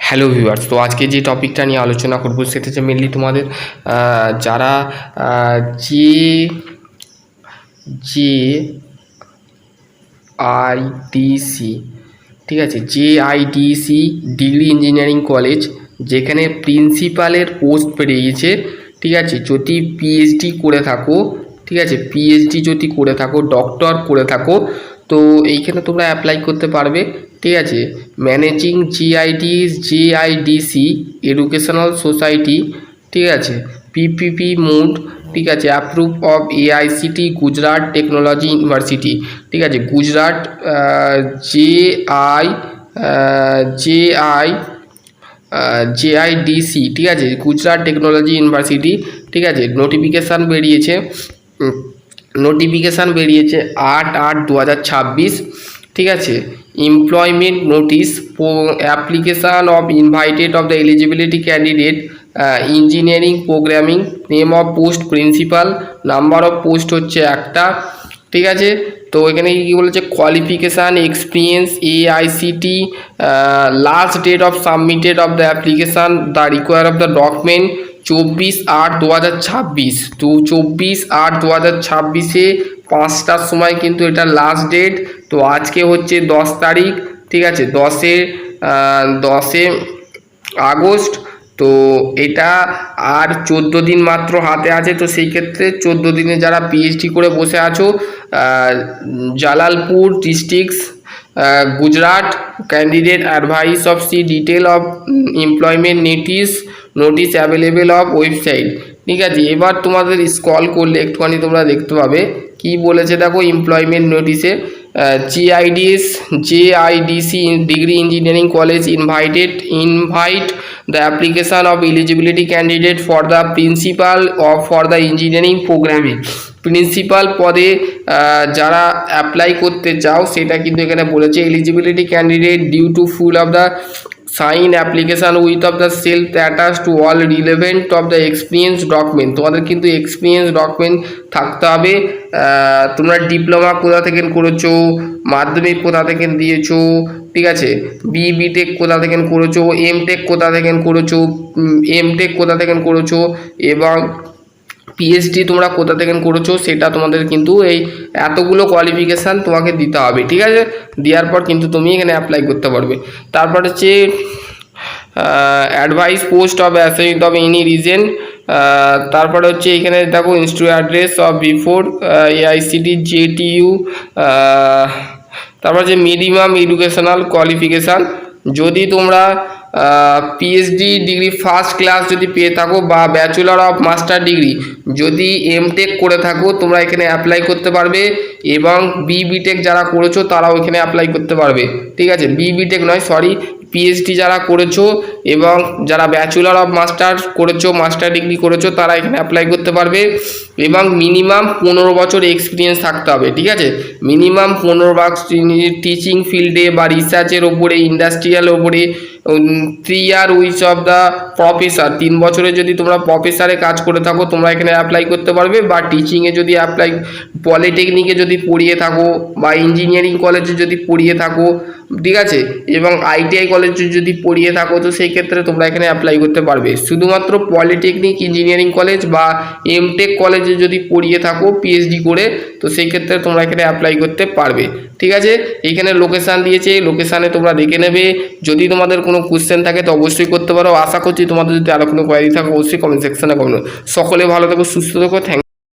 Hello viewers, তো আজকে যে টপিকটা নিয়ে আলোচনা করবো সেটা হচ্ছে মেনলি তোমাদের যারা যে যে আইডিসি, ঠিক আছে, JIDC ডিগ্রি ইঞ্জিনিয়ারিং কলেজ, যেখানে প্রিন্সিপালের পোস্ট বেরিয়েছে। ঠিক আছে, যদি পিএইচডি করে থাকো, ঠিক আছে, পিএইচডি যদি করে থাকো, ডক্টর করে থাকো, তো এইখানে তোমরা অ্যাপ্লাই করতে পারবে। ঠিক আছে, ম্যানেজিং JIDC এডুকেশনাল সোসাইটি, ঠিক আছে, PPP মোড, ঠিক আছে, approve of AICT Gujarat technology university. ঠিক আছে, গুজরাট JIDC, ঠিক আছে, গুজরাট টেকনোলজি ইউনিভার্সিটি। ঠিক আছে, নোটিফিকেশান বেরিয়েছে 8/8/2026। ঠিক আছে, employment notice, application of invited of the eligibility candidate, engineering programming, name of post principal, number of post হচ্ছে একটা। ঠিক আছে, তো এখানে কী বলেছে, qualification, experience, AICT, last date of submitted of the application, the require of the document 24/8/2026। তো 24/8/2026-এ 5টার সময় কিন্তু এটা লাস্ট ডেট। তো আজকে হচ্ছে 10 তারিখ, ঠিক আছে, 10 আগস্ট। তো এটা আর 14 দিন মাত্র হাতে আছে। তো সেই ক্ষেত্রে 14 দিনে যারা পিএইচডি করে বসে আছো, Jalalpur district, Gujarat, candidate advice of see detail of employment notice available of website. ঠিক আছে, এবার তোমাদের স্ক্রল করলে একটুখানি তোমরা দেখতে পাবে কি বলেছে, দেখো এমপ্লয়মেন্ট নোটিসে JIDC degree engineering college invite the application of eligibility candidate for the principal or for the engineering programming। Principal পদে যারা অ্যাপ্লাই করতে চাও সেটা কিন্তু এখানে বলেছে, eligibility candidate due to full of the sign application with of the self attach to all relevant of the experience document. তোমাদের কিন্তু এক্সপিরিয়েন্স ডকুমেন্ট থাকতে হবে। তোমরা ডিপ্লোমা কোথা থেকে করেছো, মাধ্যমিক কোথা থেকে দিয়েছো, ঠিক আছে, বিটেক কোথা থেকে করেছো, এমটেক কোথা থেকে করেছো, এবং পিএইচডি তোমরা কোথা থেকে করেছো, সেটা তোমাদের কিন্তু এই এতগুলো কোয়ালিফিকেশান তোমাকে দিতে হবে। ঠিক আছে, দেওয়ার পর কিন্তু তুমি এখানে অ্যাপ্লাই করতে পারবে। তারপর হচ্ছে advice post of assignment of any reason. তারপরে হচ্ছে এখানে দেখো institute address of before AICT JTU। তারপর যে মিনিমাম এডুকেশনাল কোয়ালিফিকেশান, যদি তোমরা পিএইচডি ডিগ্রি ফার্স্ট ক্লাস যদি পেয়ে থাকো বা ব্যাচেলর অফ মাস্টার ডিগ্রি যদি এমটেক করে থাকো, তোমরা এখানে অ্যাপ্লাই করতে পারবে। এবং বিটেক যারা করেছো তারাও এখানে অ্যাপ্লাই করতে পারবে। ঠিক আছে, বিটেক নয়, সরি, পিএইচডি যারা করেছো এবং যারা ব্যাচেলর অফ মাস্টার করেছো, মাস্টার ডিগ্রি করেছো, তারা এখানে অ্যাপ্লাই করতে পারবে। এবং মিনিমাম 15 বছর এক্সপিরিয়েন্স থাকতে হবে। ঠিক আছে, মিনিমাম 15 বছর টিচিং ফিল্ডে বা রিসার্চের ওপরে, ইন্ডাস্ট্রিয়াল ওপরে, 3 ইয়ার উইচ অফ দ্য প্রফেসর, 3 বছরে যদি তোমরা প্রফেসরে কাজ করে থাকো তোমরা এখানে অ্যাপ্লাই করতে পারবে। বা টিচিংয়ে যদি অ্যাপ্লাই, পলিটেকনিকে যদি পড়িয়ে থাকো বা ইঞ্জিনিয়ারিং কলেজে যদি পড়িয়ে থাকো, ঠিক আছে, এবং ITI কলেজে যদি পড়িয়ে থাকো, তো সেই ক্ষেত্রে তোমরা এখানে অ্যাপ্লাই করতে পারবে। শুধুমাত্র পলিটেকনিক, ইঞ্জিনিয়ারিং কলেজ বা এমটেক কলেজে যদি পড়িয়ে থাকো পিএইচডি করে, তো সেই ক্ষেত্রে তোমরা এখানে অ্যাপ্লাই করতে পারবে। ঠিক আছে, এইখানে লোকেশান দিয়েছে, লোকেশানে তোমরা দেখে নেবে। যদি তোমাদের কোনো কোশ্চেন থাকে তো অবশ্যই করতে পারো। আশা করছি তোমাদের যদি আরও কোনো কোয়ারি থাকে অবশ্যই কমেন্ট সেকশনে কমেন্ট। সকলে ভালো থেকো, সুস্থ থেকো, থ্যাংক।